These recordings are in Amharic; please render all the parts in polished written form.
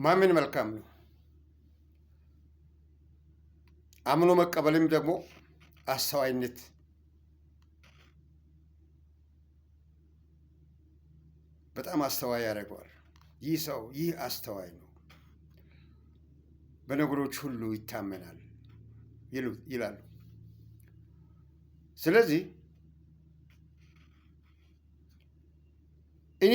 ማመን መልካም ነው። አምኖ መቀበልም ደግሞ አስተዋይነት። በጣም አስተዋይ ያደርገዋል። ይህ ሰው አስተዋይ ነው፣ በነገሮች ሁሉ ይታመናል ይላሉ። ስለዚህ እኔ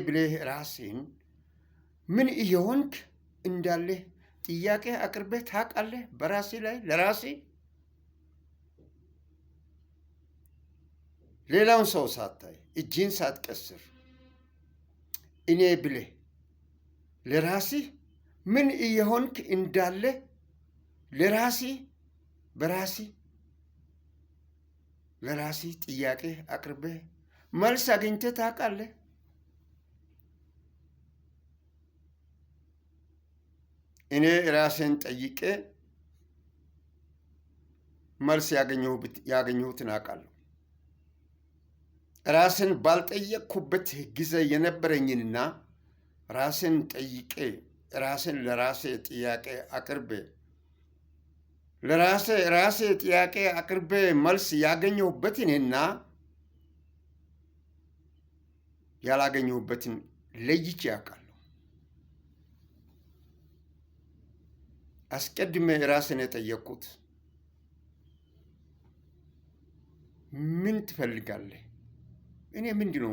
ብለህ ራስን ምን እየሆንክ እንዳለህ ጥያቄ አቅርበህ ታውቃለህ? በራሴ ላይ ለራሴ ሌላውን ሰው ሳታይ እጅን ሳትቀስር እኔ ብለህ ለራስህ ምን እየሆንክ እንዳለህ ለራስህ ጥያቄ አቅርበህ መልስ አግኝተህ ታውቃለህ? እኔ ራሴን ጠይቄ መልስ ያገኘሁትን አውቃለሁ። ራስን ባልጠየቅኩበት ጊዜ የነበረኝንና ራስን ጠይቄ ራስን ለራሴ ጥያቄ አቅርቤ ራሴ ጥያቄ አቅርቤ መልስ ያገኘሁበትንና ያላገኘሁበትን ለይቼ አውቃለሁ። አስቀድሜ ራስን የጠየቅኩት ምን ትፈልጋለህ? እኔ ምንድን ነው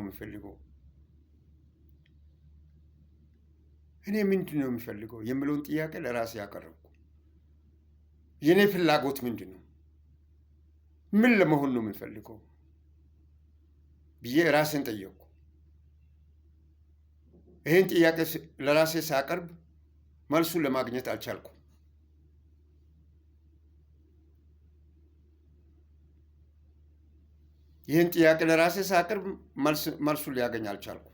የምፈልገው? የሚለውን ጥያቄ ለራሴ ያቀረብኩ። የኔ ፍላጎት ምንድን ነው? ምን ለመሆን ነው የምፈልገው ብዬ ራሴን ጠየቅኩ። ይህን ጥያቄ ለራሴ ሳቀርብ መልሱን ለማግኘት አልቻልኩም። ይህን ጥያቄ ለራሴ ሳቀርብ መልሱን ሊያገኝ አልቻልኩም።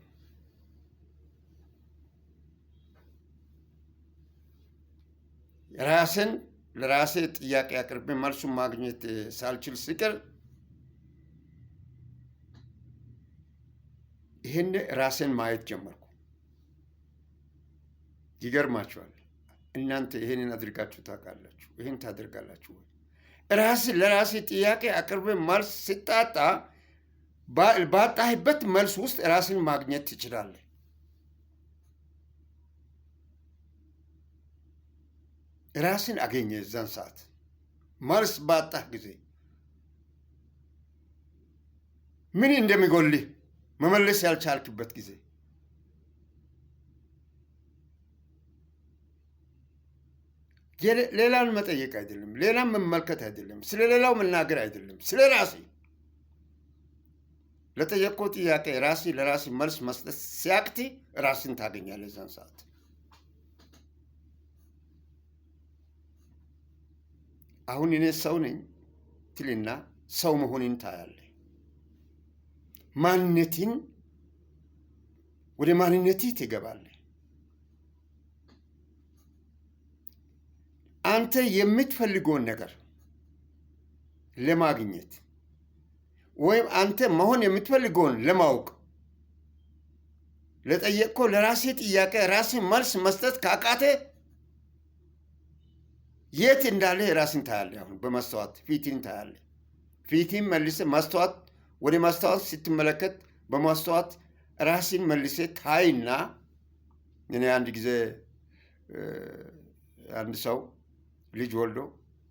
ራስን ለራሴ ጥያቄ አቅርቤ መልሱን ማግኘት ሳልችል ሲቀር ይህን ራሴን ማየት ጀመርኩ። ይገርማችኋል። እናንተ ይህንን አድርጋችሁ ታውቃላችሁ? ይህን ታደርጋላችሁ ወይ? ለራሴ ጥያቄ አቅርቤ መልስ ስጣጣ ባጣህበት መልስ ውስጥ ራስን ማግኘት ትችላለህ። ራስን አገኘ። እዛን ሰዓት መልስ ባጣህ ጊዜ ምን እንደሚጎልህ መመለስ ያልቻልክበት ጊዜ ሌላውን መጠየቅ አይደለም፣ ሌላም መመልከት አይደለም፣ ስለ ሌላው መናገር አይደለም፣ ስለ ራሴ ለጠየቅኩት ጥያቄ ለራሴ መልስ መስጠት ሲያቅት ራስን ታገኛለህ። እዛን ሰዓት አሁን እኔ ሰው ነኝ ትልና ሰው መሆንን ታያለህ። ወደ ማንነትህ ትገባለህ። አንተ የምትፈልገውን ነገር ለማግኘት ወይም አንተ መሆን የምትፈልገውን ለማወቅ ለጠየቅከው ለራሴ ጥያቄ ራስን መልስ መስጠት ካቃተ የት እንዳለ ራስን ታያለህ። አሁን በማስተዋት ፊትን ታያለህ። ፊትን መልሰህ ወደ ማስተዋት ስትመለከት በማስተዋት ራስን መልሰህ ታይና እኔ አንድ ጊዜ አንድ ሰው ልጅ ወልዶ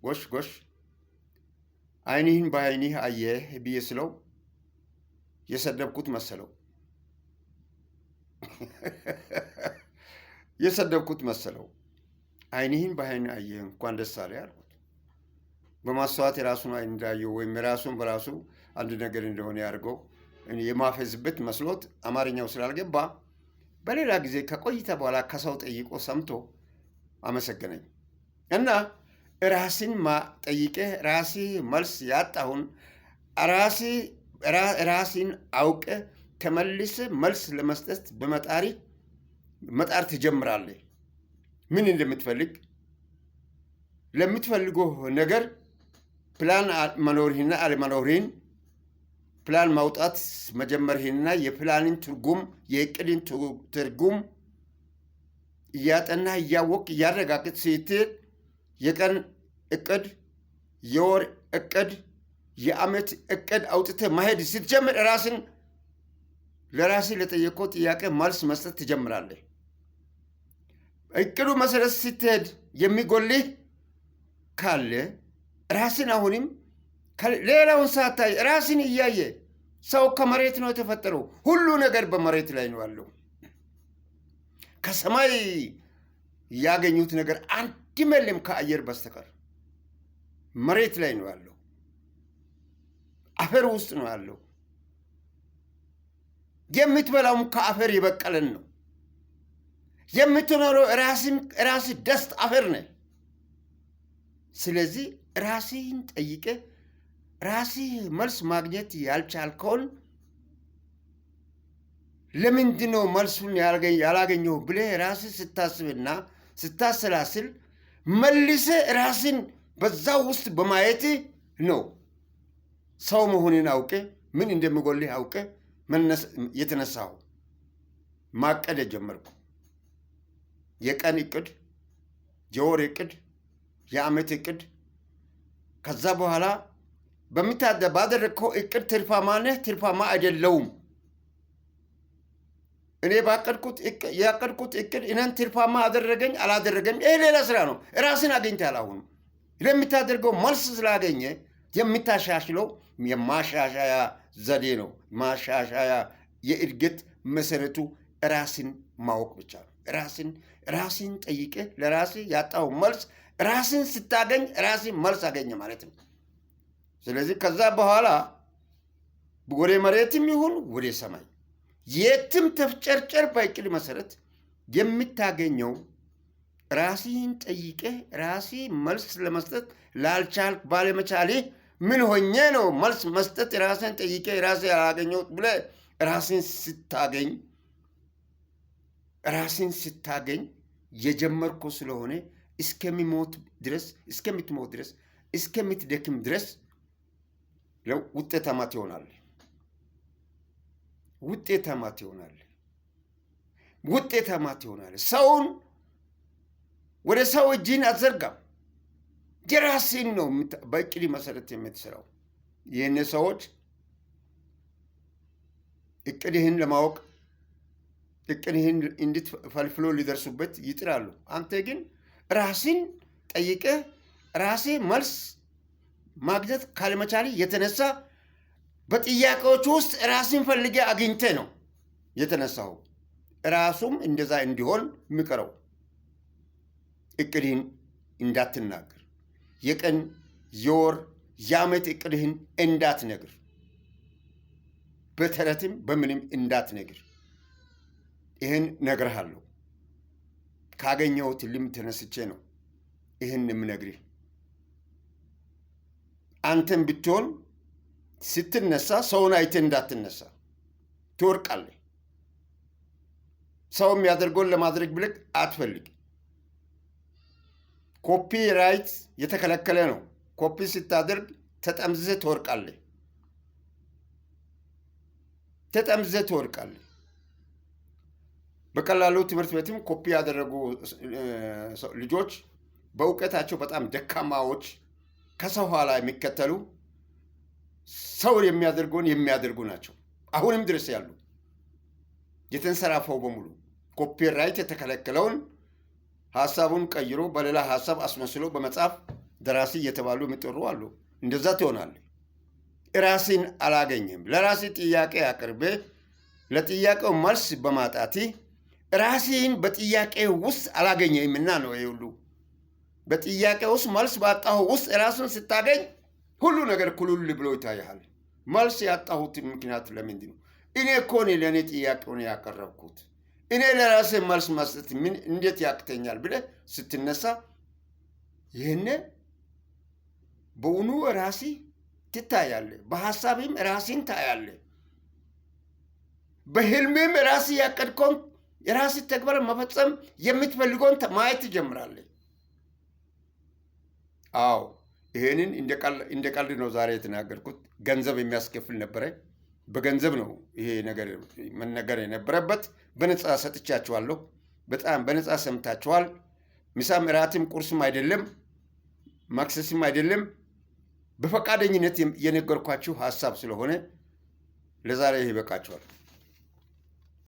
ጎሽ ዓይንህን በዓይንህ አየህ ብዬ ስለው የሰደብኩት መሰለው። ዓይንህን በዓይንህ አየህ እንኳን ደስ አለህ አልኩት። በማስተዋት የራሱን ዓይን እንዳየው ወይም የራሱን በራሱ አንድ ነገር እንደሆነ ያድርገው የማፈዝበት መስሎት አማርኛው ስላልገባ በሌላ ጊዜ ከቆይታ በኋላ ከሰው ጠይቆ ሰምቶ አመሰገነኝ እና ራስን ጠይቀህ ራሴ መልስ ያጣሁን ራስን አውቀህ ከመልሰህ መልስ ለመስጠት መጣር ትጀምራለህ። ምን እንደምትፈልግ ለምትፈልገው ነገር ፕላን መኖርህና አለመኖርህን ፕላን ማውጣት መጀመርህንና የፕላንን ትርጉም የእቅድን ትርጉም እያጠና እያወቅ እያረጋግጥ ስትሄድ የቀን እቅድ፣ የወር እቅድ፣ የዓመት እቅድ አውጥተህ መሄድ ስትጀምር ለራስህ ለጠየቀው ጥያቄ መልስ መስጠት ትጀምራለህ። እቅዱ መሰረት ስትሄድ የሚጎልህ ካለ ራስን አሁንም ሌላውን ሳታይ ራስን እያየ ሰው ከመሬት ነው የተፈጠረው። ሁሉ ነገር በመሬት ላይ ነው ያለው። ከሰማይ ያገኙት ነገር አንድም የለም ከአየር በስተቀር መሬት ላይ ነው ያለው። አፈር ውስጥ ነው ያለው። የምትበላውም ከአፈር የበቀለን ነው። የምትኖረው ራስ ደስት አፈር ነህ። ስለዚህ ራስህን ጠይቀ ራስህ መልስ ማግኘት ያልቻልከውን ለምንድነው መልሱን ያላገኘው ብለህ ራስህ ስታስብና ስታሰላስል መልሰህ ራስን በዛው ውስጥ በማየት ነው ሰው መሆንን አውቀ ምን እንደሚጎልህ አውቀ የተነሳው ማቀድ ጀመርኩ። የቀን እቅድ፣ የወር እቅድ፣ የዓመት እቅድ። ከዛ በኋላ ባደረግከው እቅድ ትርፋማ ነህ፣ ትርፋማ አይደለውም። እኔ ያቀድኩት እቅድ እኔን ትርፋማ አደረገኝ አላደረገኝ ይሄ ሌላ ስራ ነው። ራስን አግኝተሃል። አሁን ለምታደርገው መልስ ስላገኘ የምታሻሽለው የማሻሻያ ዘዴ ነው። ማሻሻያ የእድገት መሰረቱ ራስን ማወቅ ብቻ ነው። ራስን ጠይቀ ለራስህ ያጣው መልስ ራስን ስታገኝ ራስን መልስ አገኘ ማለት ነው። ስለዚህ ከዛ በኋላ ወደ መሬትም ይሁን ወደ ሰማይ የትም ተፍጨርጨር በእቅድ መሰረት የምታገኘው ራስህን ጠይቀ ራስህ መልስ ለመስጠት ላልቻልክ ባለመቻሌ ምን ሆኜ ነው መልስ መስጠት ራስህን ጠይቀ ራስህ ያላገኘው ብለህ ራስህን ስታገኝ የጀመርከው ስለሆነ እስከምትሞት ድረስ እስከምትደክም ድረስ ውጤታማ ትሆናለህ። ሰውን ወደ ሰው እጅህን አትዘርጋም። የራስህን ነው በእቅድ መሰረት የምትሰራው። ይህን ሰዎች እቅድህን ለማወቅ እቅድህን እንድትፈልፍሎ ሊደርሱበት ይጥራሉ። አንተ ግን ራስን ጠይቀህ ራስህ መልስ ማግኘት ካለመቻል የተነሳ በጥያቄዎች ውስጥ ራስን ፈልጌ አግኝተ ነው የተነሳው። ራሱም እንደዛ እንዲሆን ምከረው። እቅድህን እንዳትናገር፣ የቀን የወር የዓመት እቅድህን እንዳትነግር፣ በተረትም በምንም እንዳትነግር። ይህን ነግርሃለሁ። ካገኘሁት ልምድ ተነስቼ ነው ይህን የምነግርህ። አንተም ብትሆን ስትነሳ ሰውን አይተህ እንዳትነሳ፣ ትወርቃለህ። ሰው የሚያደርገውን ለማድረግ ብለህ አትፈልግ። ኮፒ ራይት የተከለከለ ነው። ኮፒ ስታደርግ ተጠምዝዘህ ትወርቃለህ። በቀላሉ ትምህርት ቤትም ኮፒ ያደረጉ ልጆች በእውቀታቸው በጣም ደካማዎች፣ ከሰው ኋላ የሚከተሉ ሰው የሚያደርገውን የሚያደርጉ ናቸው። አሁንም ድረስ ያሉ የተንሰራፈው በሙሉ ኮፒራይት የተከለከለውን ሀሳቡን ቀይሮ በሌላ ሀሳብ አስመስሎ በመጻፍ ደራሲ እየተባሉ የሚጠሩ አሉ። እንደዛ ትሆናለህ። ራስን አላገኘም። ለራሴ ጥያቄ አቅርቤ ለጥያቄው መልስ በማጣቴ ራስህን በጥያቄ ውስጥ አላገኘህምና ነው። ይሄ ሁሉ በጥያቄ ውስጥ መልስ ባጣሁ ውስጥ ራስን ስታገኝ ሁሉ ነገር ኩሉል ብሎ ይታያል። መልስ ያጣሁት ምክንያት ለምንድን ነው? እኔ እኮ ለእኔ ጥያቄውን ያቀረብኩት እኔ ለራሴ መልስ መስጠት እንዴት ያቅተኛል ብለህ ስትነሳ ይህን በእውኑ ራሴ ትታያለህ። በሀሳብም ራስን ታያለህ። በህልምም ራሴ ያቀድከውን የራሴ ተግባር መፈጸም የምትፈልገውን ማየት ትጀምራለህ። አዎ ይሄንን እንደ ቀልድ ነው ዛሬ የተናገርኩት። ገንዘብ የሚያስከፍል ነበረ። በገንዘብ ነው ይሄ ነገር መነገር የነበረበት። በነፃ ሰጥቻችኋለሁ። በጣም በነፃ ሰምታችኋል። ምሳም እራትም ቁርስም አይደለም ማክሰስም አይደለም። በፈቃደኝነት የነገርኳችሁ ሀሳብ ስለሆነ ለዛሬ ይበቃችኋል።